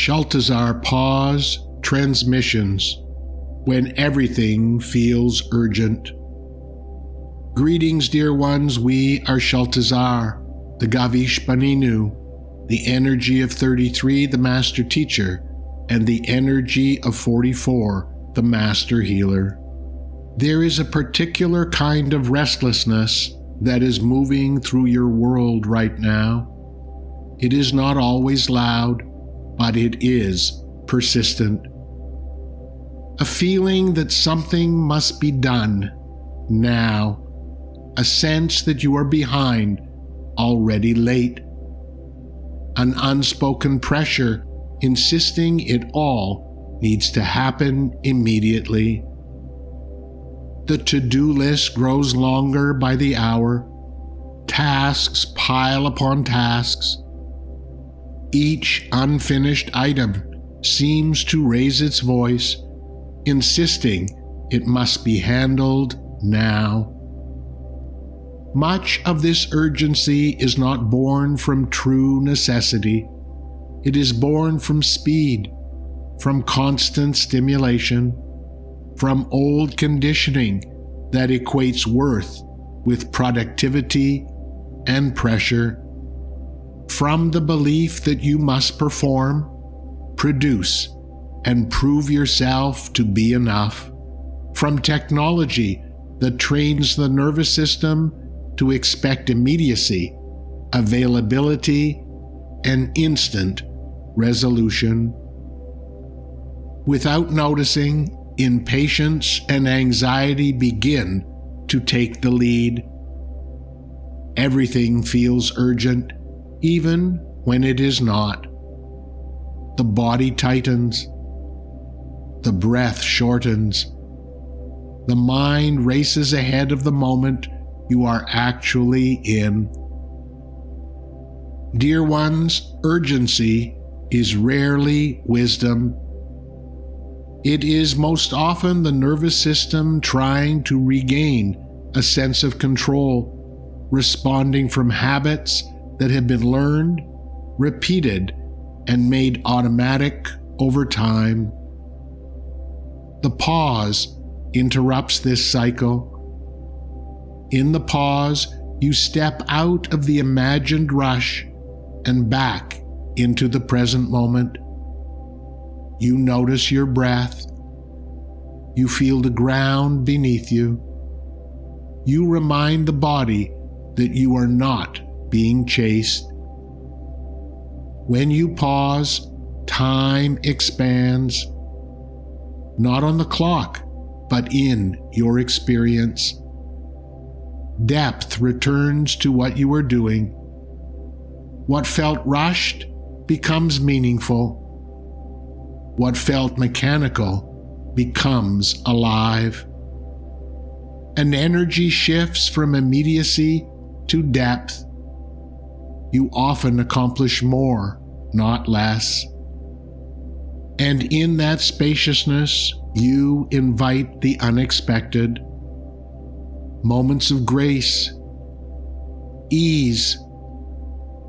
Shaltazar pause transmissions when everything feels urgent. Greetings, dear ones. We are Shaltazar, the Gavish Baninu, the energy of 33, the Master Teacher, and the energy of 44, the Master Healer. There is a particular kind of restlessness that is moving through your world right now. It is not always loud, but it is persistent. A feeling that something must be done now. A sense that you are behind, already late. An unspoken pressure insisting it all needs to happen immediately. The to-do list grows longer by the hour. Tasks pile upon tasks. Each unfinished item seems to raise its voice, insisting it must be handled now. Much of this urgency is not born from true necessity. It is born from speed, from constant stimulation, from old conditioning that equates worth with productivity and pressure, from the belief that you must perform, produce, and prove yourself to be enough, from technology that trains the nervous system to expect immediacy, availability, and instant resolution. Without noticing, impatience and anxiety begin to take the lead. Everything feels urgent, even when it is not. The body tightens. The breath shortens. The mind races ahead of the moment you are actually in. Dear ones, urgency is rarely wisdom. It is most often the nervous system trying to regain a sense of control, responding from habits that have been learned, repeated, and made automatic over time. The pause interrupts this cycle. In the pause, you step out of the imagined rush and back into the present moment. You notice your breath. You feel the ground beneath you. You remind the body that you are not being chased. When you pause, time expands, not on the clock, but in your experience. Depth returns to what you are doing. What felt rushed becomes meaningful. What felt mechanical becomes alive. An energy shifts from immediacy to depth. You often accomplish more, not less. And in that spaciousness, you invite the unexpected. Moments of grace, ease,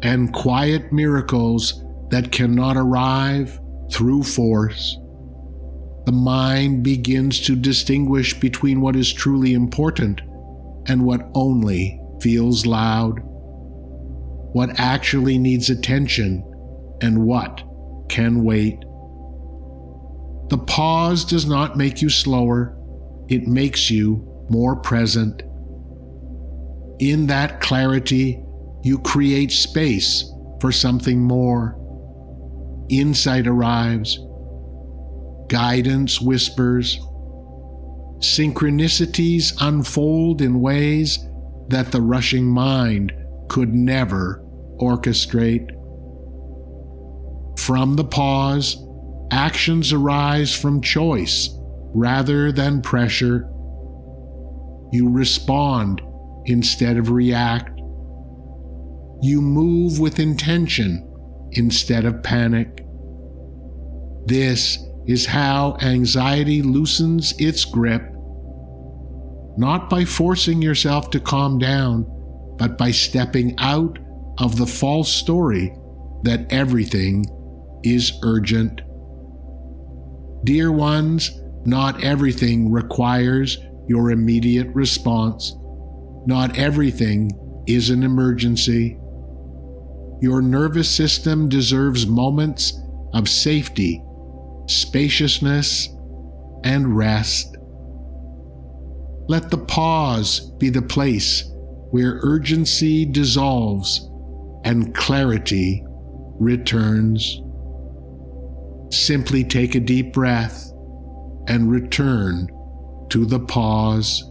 and quiet miracles that cannot arrive through force. The mind begins to distinguish between what is truly important and what only feels loud, what actually needs attention and what can wait. The pause does not make you slower, it makes you more present. In that clarity, you create space for something more. Insight arrives. Guidance whispers. Synchronicities unfold in ways that the rushing mind could never orchestrate. From the pause, actions arise from choice rather than pressure. You respond instead of react. You move with intention instead of panic. This is how anxiety loosens its grip, not by forcing yourself to calm down, but by stepping out of the false story that everything is urgent. Dear ones, not everything requires your immediate response. Not everything is an emergency. Your nervous system deserves moments of safety, spaciousness, and rest. Let the pause be the place where urgency dissolves and clarity returns. Simply take a deep breath and return to the pause.